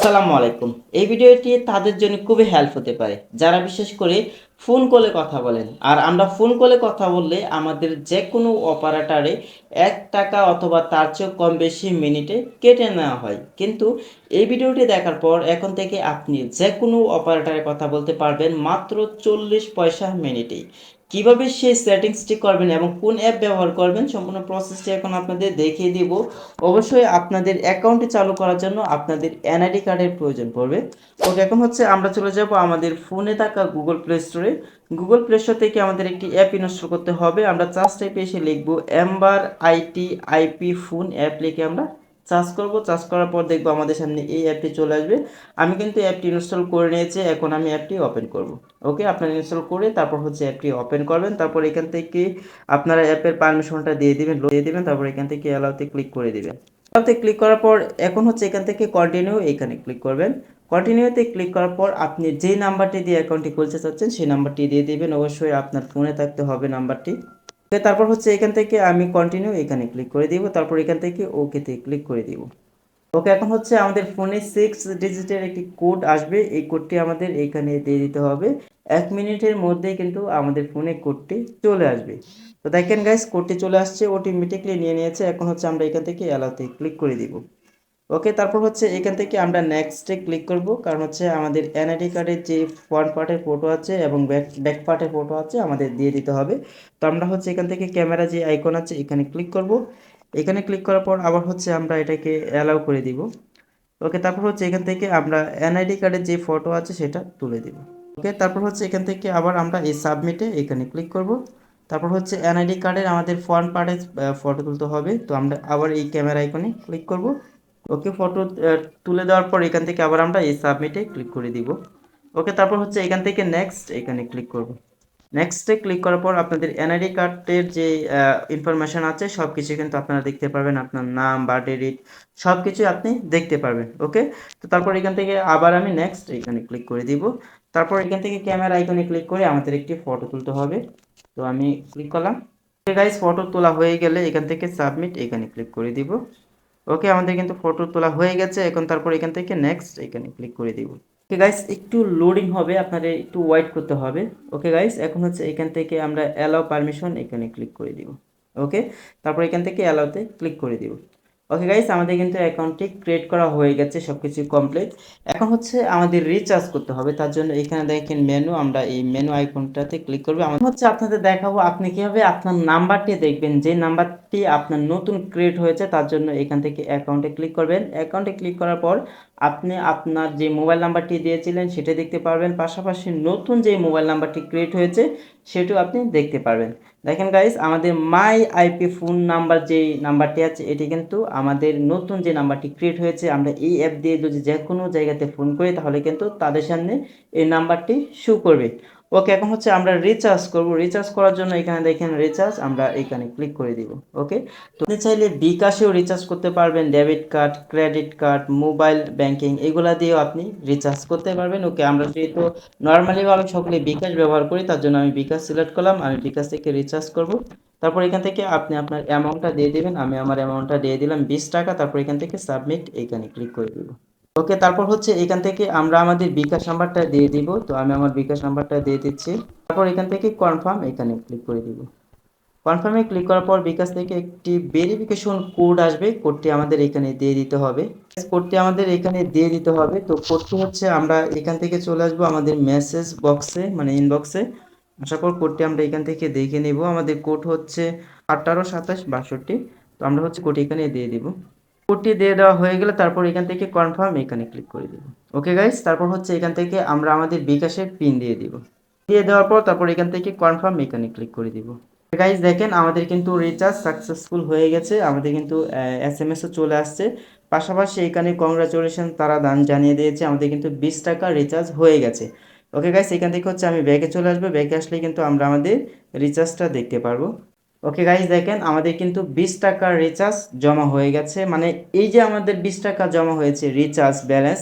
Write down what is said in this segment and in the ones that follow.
আসসালামু আলাইকুম। এই ভিডিওটি তাদের জন্য খুবই হেল্প হতে পারে যারা বিশেষ করে ফোন কলে কথা বলেন। আর আমরা ফোন কলে কথা বললে আমাদের যে কোনো অপারেটরে 1 টাকা অথবা তার চেয়েও কম বেশি মিনিটে কেটে নেওয়া হয়। কিন্তু এই ভিডিওটি দেখার পর এখন থেকে আপনি যে কোনো অপারেটরে কথা বলতে পারবেন মাত্র 40 পয়সা মিনিটেই। কিভাবে সেই সেটিংসটি করবেন এবং কোন অ্যাপ ব্যবহার করবেন সম্পূর্ণ প্রসেসটি এখন আপনাদের দেখিয়ে দিব। অবশ্যই আপনাদের অ্যাকাউন্টটি চালু করার জন্য আপনাদের এনআইডি কার্ডের প্রয়োজন পড়বে। ওকে, এখন হচ্ছে আমরা চলে যাব আমাদের ফোনে থাকা গুগল প্লে স্টোরে। গুগল প্লে স্টোর থেকে আমাদের একটি অ্যাপ ইনস্টল করতে হবে। আমরা সার্চ টাইপে এসে লিখব এম্বার আইটি আইপি ফোন অ্যাপ লিখে আমরা সার্চ করব। সার্চ করার পর দেখব আমাদের সামনে এই অ্যাপটি চলে আসবে। আমি কিন্তু অ্যাপটি ইনস্টল করে নিয়েছি, এখন আমি অ্যাপটি ওপেন করব। ওকে, আপনারা ইনস্টল করে তারপর হচ্ছে অ্যাপটি ওপেন করবেন। তারপর এখান থেকে আপনারা অ্যাপের পারমিশনটা দিয়ে দিবেন, তারপর এখান থেকে অ্যালাউতে ক্লিক করে দিবেন। অ্যালাউতে ক্লিক করার পর এখন হচ্ছে এখান থেকে কন্টিনিউ এখানে ক্লিক করবেন। কন্টিনিউতে ক্লিক করার পর আপনি যে নাম্বারটি দিয়ে অ্যাকাউন্টটি খুলতে চাচ্ছেন সেই নাম্বারটি দিয়ে দিবেন। অবশ্যই আপনার ফোনে থাকতে হবে নাম্বারটি। তারপর হচ্ছে এখান থেকে আমি কন্টিনিউ এখানে ক্লিক করে দিব। তারপর এখান থেকে ওকেতে ক্লিক করে দিব। ওকে, এখন হচ্ছে আমাদের ফোনে 6 ডিজিটের একটি কোড আসবে। এই কোডটি আমাদের এখানে দিয়ে দিতে হবে। 1 মিনিটের মধ্যেই কিন্তু আমাদের ফোনে কোডটি চলে আসবে। তো দেখেন গাইস, কোডটি চলে আসছে, অটোমেটিকলি নিয়ে নিয়েছে। এখন হচ্ছে আমরা এখান থেকে অ্যালাউতে ক্লিক করে দিব। ওকে, তারপর হচ্ছে এখান থেকে আমরা নেক্সটে ক্লিক করব, কারণ হচ্ছে আমাদের এনআইডি কার্ডের যে ফ্রন্ট পার্টের ফটো আছে এবং ব্যাক পার্টের ফটো আছে আমাদের দিয়ে দিতে হবে। তো আমরা হচ্ছে এখান থেকে ক্যামেরা যে আইকন আছে এখানে ক্লিক করব। এখানে ক্লিক করার পর আবার হচ্ছে আমরা এটাকে অ্যালাউ করে দিব। ওকে, তারপর হচ্ছে এখান থেকে আমরা এনআইডি কার্ডের যে ফটো আছে সেটা তুলে দিব। ওকে, তারপর হচ্ছে এখান থেকে আবার আমরা এই সাবমিটে এখানে ক্লিক করব। তারপর হচ্ছে এনআইডি কার্ডের আমাদের ফ্রন্ট পার্টের ফটো তুলতে হবে। তো আমরা আবার এই ক্যামেরা আইকনে ক্লিক করব। ওকে, ফটো তুলে দেওয়ার পর এখান থেকে আবার আমরা এই সাবমিটে ক্লিক করে দিব। ওকে, তারপর হচ্ছে এখান থেকে নেক্সট এখানে ক্লিক করব। নেক্সটে ক্লিক করার পর আপনাদের এনআইডি কার্ডের যে ইনফরমেশন আছে সব কিছু কিন্তু আপনারা দেখতে পারবেন। আপনার নাম, বার্থডে ডেট সব কিছু আপনি দেখতে পারবেন। ওকে, তো তারপর এখান থেকে আবার আমি নেক্সট এখানে ক্লিক করে দিব। তারপর এখান থেকে ক্যামেরা আইকনে ক্লিক করে আমাদের একটি ফটো তুলতে হবে। তো আমি ক্লিক করলাম। ওকে গাইস, ফটো তোলা হয়ে গেলে এখান থেকে সাবমিট এখানে ক্লিক করে দিব। ওকে, আমাদের কিন্তু ফটো তোলা হয়ে গেছে। এখন তারপর এখান থেকে নেক্সট এখানে ক্লিক করে দিব। ওকে গাইস, একটু লোডিং হবে, আপনাদের একটু ওয়েট করতে হবে। ওকে গাইস, এখন হচ্ছে এখান থেকে আমরা অ্যালাউ পারমিশন এখানে ক্লিক করে দিব। ওকে, তারপর এখান থেকে অ্যালাউতে ক্লিক করে দিব। ওকে গাইস, আমাদের কিন্তু অ্যাকাউন্টটি ক্রিয়েট করা হয়ে গেছে, সবকিছু কমপ্লিট। এখন হচ্ছে আমাদের রিচার্জ করতে হবে, তার জন্য এখানে দেখেন মেনু, আমরা এই মেনু আইকনটাতে ক্লিক করব। আমরা হচ্ছে আপনাদের দেখাবো আপনি কিভাবে আপনার নাম্বারটি দেখবেন, যে নাম্বারটি আপনার নতুন ক্রিয়েট হয়েছে। তার জন্য এখান থেকে অ্যাকাউন্টে ক্লিক করবেন। অ্যাকাউন্টে ক্লিক করার পর আপনি আপনার যে মোবাইল নাম্বারটি দিয়েছিলেন সেটা দেখতে পারবেন, পাশাপাশি নতুন যে মোবাইল নাম্বারটি ক্রিয়েট হয়েছে সেটাও আপনি দেখতে পারবেন। দেখেন গাইস, আমাদের মাই আইপি ফোন নাম্বার যে নাম্বারটি আছে এটি কিন্তু আমাদের নতুন যে নাম্বারটি ক্রিয়েট হয়েছে। আমরা এই অ্যাপ দিয়ে যদি যে কোনো জায়গাতে ফোন করি তাহলে কিন্তু তাদের সামনে এই নাম্বারটি শো করবে। ওকে, এখন হচ্ছে আমরা রিচার্জ করব। রিচার্জ করার জন্য এখানে দেখেন রিচার্জ, আমরা এখানে ক্লিক করে দিব। ওকে, তো আপনি চাইলে বিকাশেও রিচার্জ করতে পারবেন, debit card, credit card, mobile banking এগুলা দিয়েও আপনি রিচার্জ করতে পারবেন। ওকে, আমরা যেহেতু নর্মালিভাবে সকলে বিকাশ ব্যবহার করি তার জন্য আমি বিকাশ সিলেক্ট করলাম। আমি বিকাশ থেকে রিচার্জ করব। তারপর এখান থেকে আপনি আপনার অ্যামাউন্টটা দিয়ে দিবেন। আমি আমার অ্যামাউন্টটা দিয়ে দিলাম 20 টাকা। তারপর এখান থেকে সাবমিট এখানে ক্লিক করে দিব। ওকে, তারপর হচ্ছে এখান থেকে আমরা আমাদের বিকাশ নাম্বারটা দিয়ে দিব। তো আমি আমার বিকাশ নাম্বারটা দিয়ে দিচ্ছি। তারপর এখান থেকে কনফার্ম এখানে ক্লিক করে দিব। কনফার্মে ক্লিক করার পর বিকাশ থেকে একটি ভেরিফিকেশন কোড আসবে, কোডটি আমাদের এখানে দিয়ে দিতে হবে। কোডটি আমাদের এখানে দিয়ে দিতে হবে। তো কোডটি হচ্ছে আমরা এখান থেকে চলে আসবো আমাদের মেসেজ বক্সে, মানে ইনবক্সে। আসার পর কোডটি আমরা এখান থেকে দেখে নেব। আমাদের কোড হচ্ছে 182762। তো আমরা হচ্ছে কোড এখানে দিয়ে দিব। কোডটি দিয়ে দেওয়া হয়ে গেলে তারপর এখান থেকে কনফার্ম এখানে ক্লিক করে দিব। ওকে গাইস, তারপর হচ্ছে এখান থেকে আমরা আমাদের বিকাশের পিন দিয়ে দিব। দিয়ে দেওয়ার পর তারপর এখান থেকে কনফার্ম এখানে ক্লিক করে দিব। গাইস দেখেন, আমাদের কিন্তু রিচার্জ সাকসেসফুল হয়ে গেছে। আমাদের কিন্তু এসএমএসও চলে আসছে। পাশাপাশি এখানে কংগ্রাচুলেশন তারা দান জানিয়ে দিয়েছে আমাদের কিন্তু 20 টাকা রিচার্জ হয়ে গেছে। ওকে গাইস, এখান থেকে হচ্ছে আমি ব্যাকে চলে আসবো। ব্যাকে আসলে কিন্তু আমরা আমাদের রিচার্জটা দেখতে পারবো। ওকে গাইস দেখেন, আমাদের কিন্তু 20 টাকার রিচার্জ জমা হয়ে গেছে। মানে এই যে আমাদের 20 টাকা জমা হয়েছে রিচার্জ ব্যালেন্স,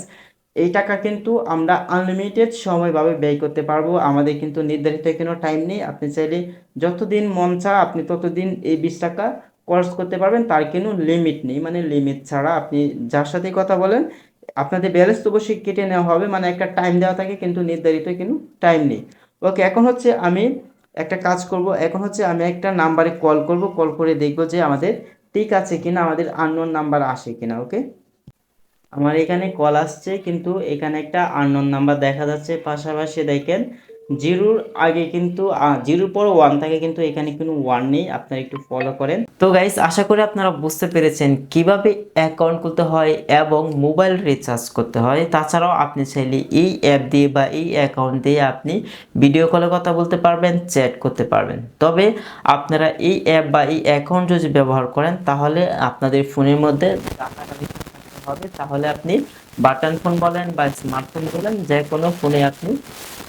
এই টাকা কিন্তু আমরা আনলিমিটেড সময়ভাবে ব্যয় করতে পারবো। আমাদের কিন্তু নির্ধারিত কোনো টাইম নেই। আপনি চাইলে যতদিন মন চা আপনি ততদিন এই 20 টাকা খরচ করতে পারবেন, তার কোনো লিমিট নেই। মানে লিমিট ছাড়া আপনি যার সাথে কথা বলেন আপনাদের ব্যালেন্স তো অবশ্যই কেটে নেওয়া হবে, মানে একটা টাইম দেওয়া থাকে কিন্তু নির্ধারিত কিন্তু টাইম নেই। ওকে, এখন হচ্ছে আমি একটা কাজ করব, এখন হচ্ছে আমি একটা নাম্বারে কল করব, কল করে দেখব যে আমাদের ঠিক আছে কিনা, আমাদের আননোন নাম্বার আসে কিনা। ওকে, আমার এখানে কল আসছে কিন্তু এখানে একটা আননোন নাম্বার দেখা যাচ্ছে, পাশাপাশি দেখেন জিরোর আগে কিন্তু জিরোর পর ওয়ান থাকে কিন্তু এখানে কোনো ওয়ান নেই, আপনারা একটু ফলো করেন। তো গাইস, আশা করি আপনারা বুঝতে পেরেছেন কিভাবে অ্যাকাউন্ট খুলতে হয় এবং মোবাইল রিচার্জ করতে হয়। তাছাড়াও আপনি চাইলে এই অ্যাপ দিয়ে বা এই অ্যাকাউন্ট দিয়ে আপনি ভিডিও কলে কথা বলতে পারবেন, চ্যাট করতে পারবেন। তবে আপনারা এই অ্যাপ বা এই অ্যাকাউন্ট যদি ব্যবহার করেন তাহলে আপনাদের ফোনের মধ্যে ডাটা হবে, তাহলে আপনি বাটন ফোন বলেন বা স্মার্টফোন বলেন, যে কোনো ফোনে আপনি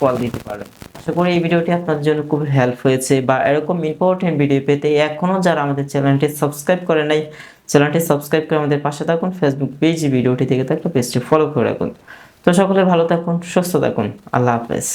কল দিতে পারেন। আশা করি এই ভিডিওটি আপনার জন্য খুব হেল্প হয়েছে, বা এরকম ইম্পর্টেন্ট ভিডিও পেতে এখনো যারা আমাদের চ্যানেলটি সাবস্ক্রাইব করে নাই, চ্যানেলটি সাবস্ক্রাইব করে আমাদের পাশে থাকুন। ফেসবুক পেজ ভিডিওটি দেখে থাকলে পেজটি ফলো করে রাখুন। তো সকলে ভালো থাকুন, সুস্থ থাকুন, আল্লাহ হাফেজ।